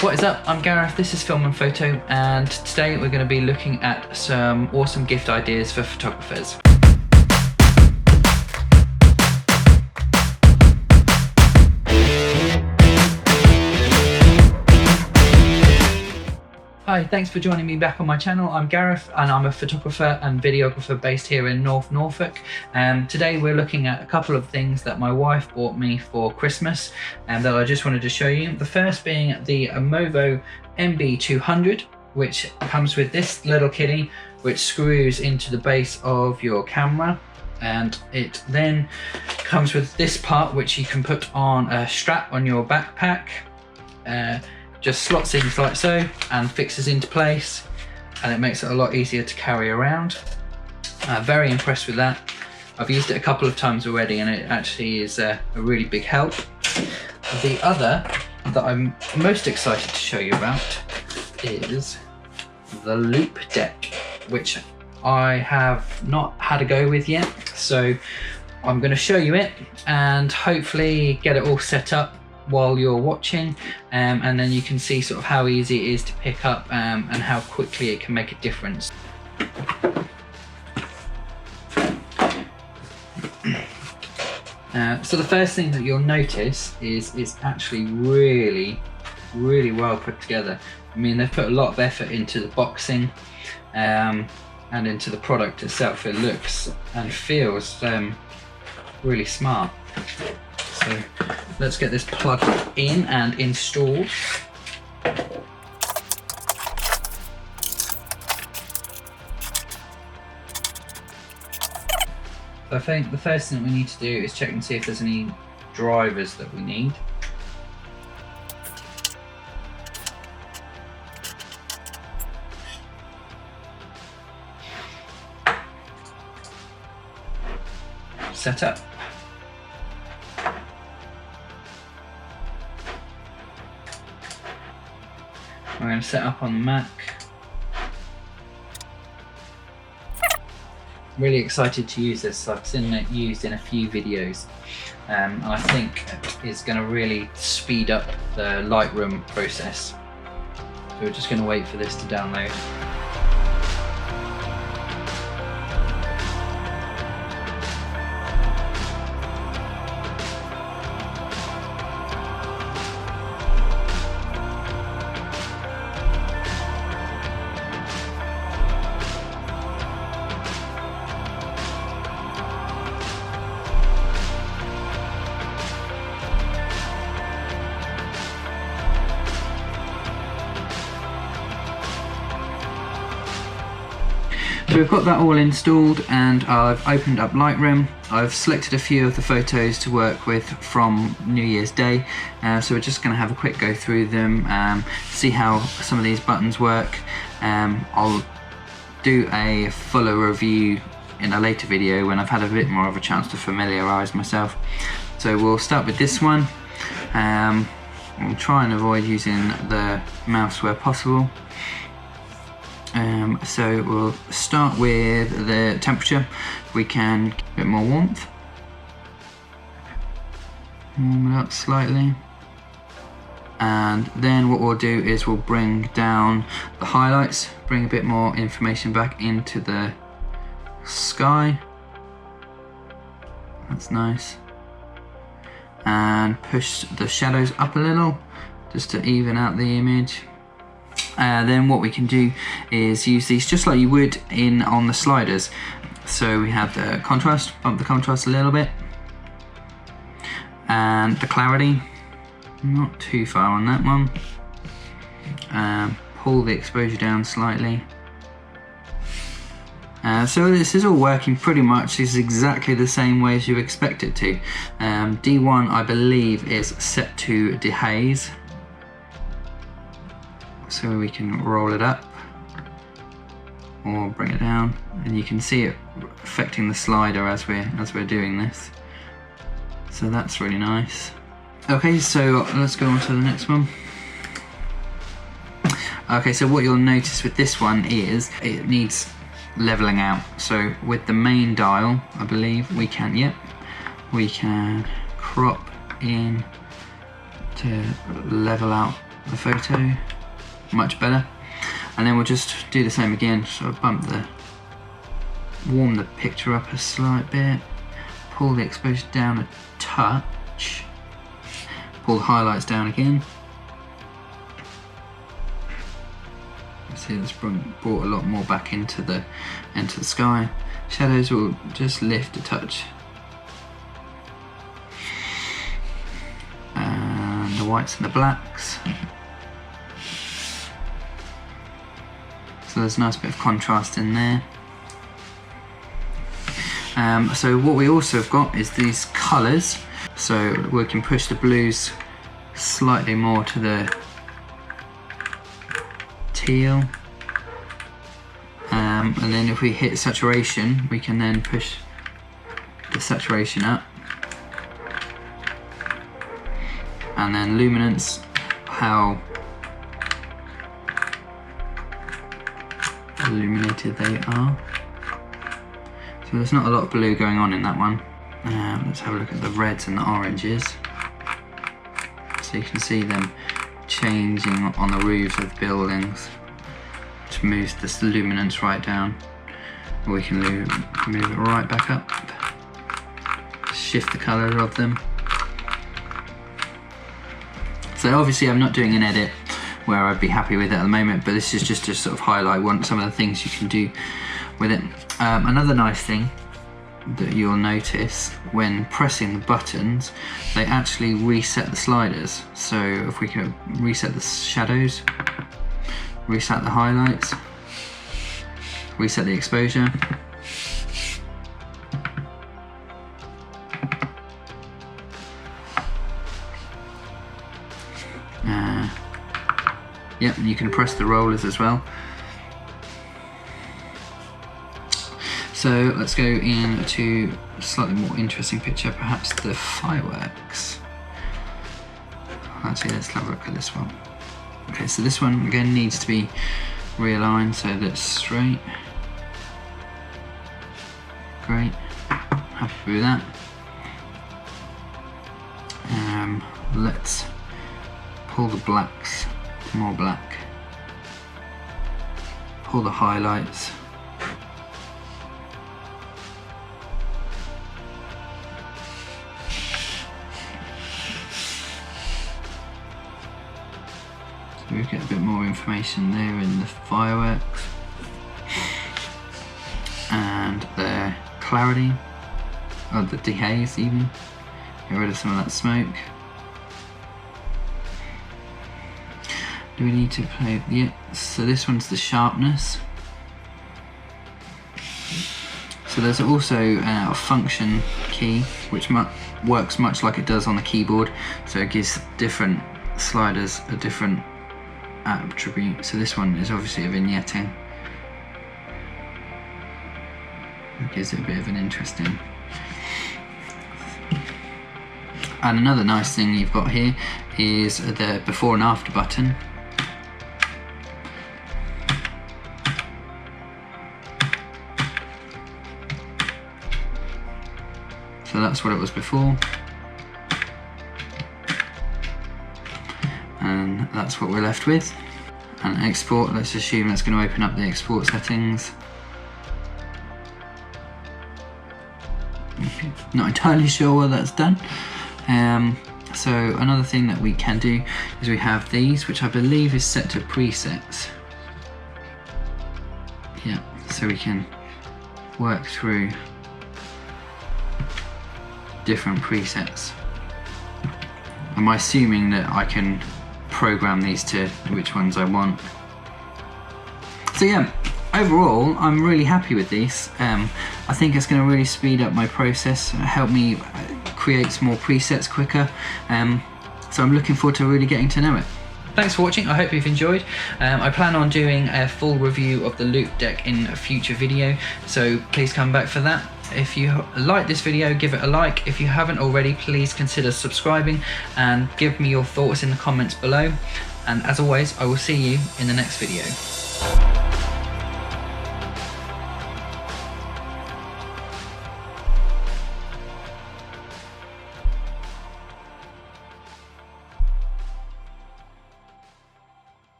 What is up? I'm Gareth, this is Film and Photo, and today we're going to be looking at some awesome gift ideas for photographers. Hi, thanks for joining me back on my channel. I'm Gareth and I'm a photographer and videographer based here in North Norfolk. Today we're looking at a couple of things that my wife bought me for Christmas and that I just wanted to show you. The first being the Movo MB200, which comes with this little kitty which screws into the base of your camera, and it then comes with this part which you can put on a strap on your backpack. Just slots in like so and fixes into place, and it makes it a lot easier to carry around. Very impressed with that. I've used it a couple of times already and it actually is a really big help. The other that I'm most excited to show you about is the Loupedeck, which I have not had a go with yet, so I'm going to show you it and hopefully get it all set up while you're watching, and then you can see sort of how easy it is to pick up and how quickly it can make a difference. So the first thing that you'll notice is it's actually really well put together. I mean, they've put a lot of effort into the boxing and into the product itself. It looks and feels really smart. So let's get this plugged in and installed. I think the first thing we need to do is check and see if there's any drivers that we need. Set up. I'm going to set up on the Mac. Really excited to use this. I've seen it used in a few videos, and I think it's going to really speed up the Lightroom process. So we're just going to wait for this to download. So we've got that all installed and I've opened up Lightroom. I've selected a few of the photos to work with from New Year's Day, so we're just going to have a quick go through them, see how some of these buttons work. I'll do a fuller review in a later video when I've had a bit more of a chance to familiarise myself. So we'll start with this one. We'll try and avoid using the mouse where possible. So we'll start with the temperature. We can get a bit more warmth. Warm it up slightly. And then what we'll do is we'll bring down the highlights, bring a bit more information back into the sky. That's nice. And push the shadows up a little just to even out the image. Then what we can do is use these just like you would on the sliders. So we have the contrast, bump the contrast a little bit, and the clarity, not too far on that one. Pull the exposure down slightly. So this is all working pretty much. This is exactly the same way as you expect it to. D1 I believe is set to dehaze. So we can roll it up or bring it down, and you can see it affecting the slider as we're doing this. So that's really nice. Okay, so let's go on to the next one. Okay, so what you'll notice with this one is it needs leveling out. So with the main dial, I believe we can crop in to level out the photo, much better. And then we'll just do the same again, so warm the picture up a slight bit, pull the exposure down a touch, pull the highlights down again. See, it's brought a lot more back into the sky. Shadows will just lift a touch. And the whites and the blacks. So there's a nice bit of contrast in there. So what we also have got is these colours. So we can push the blues slightly more to the teal. And then if we hit saturation, we can then push the saturation up. And then luminance, how illuminated they are. So there's not a lot of blue going on in that one. Let's have a look at the reds and the oranges. So you can see them changing on the roofs of the buildings, which moves this luminance right down. Or we can move it right back up, shift the colour of them. So obviously I'm not doing an edit where I'd be happy with it at the moment, but this is just to sort of highlight some of the things you can do with it. Another nice thing that you'll notice when pressing the buttons, they actually reset the sliders. So if we can reset the shadows, reset the highlights, reset the exposure. Yep, you can press the rollers as well. So let's go into a slightly more interesting picture, perhaps the fireworks. Actually, let's have a look at this one. Okay, so this one again needs to be realigned so that it's straight. Great, happy with that. Let's pull the blacks, more black. Pull the highlights. So we get a bit more information there in the fireworks. And the clarity, or the dehaze even. Get rid of some of that smoke. Do we need to play? Yeah, so this one's the sharpness. So there's also a function key which works much like it does on the keyboard. So it gives different sliders a different attribute. So this one is obviously a vignetting. It gives it a bit of an interesting. And another nice thing you've got here is the before and after button. So that's what it was before, and that's what we're left with. And export, let's assume that's going to open up the export settings. Not entirely sure what that's done. So another thing that we can do is we have these, which I believe is set to presets. Yeah, so we can work through different presets. I'm assuming that I can program these to which ones I want. So yeah, overall I'm really happy with these. I think it's going to really speed up my process, help me create some more presets quicker. So I'm looking forward to really getting to know it. Thanks for watching, I hope you've enjoyed. I plan on doing a full review of the Loupedeck in a future video, so please come back for that. If you like this video, give it a like. If you haven't already, please consider subscribing and give me your thoughts in the comments below. And as always, I will see you in the next video.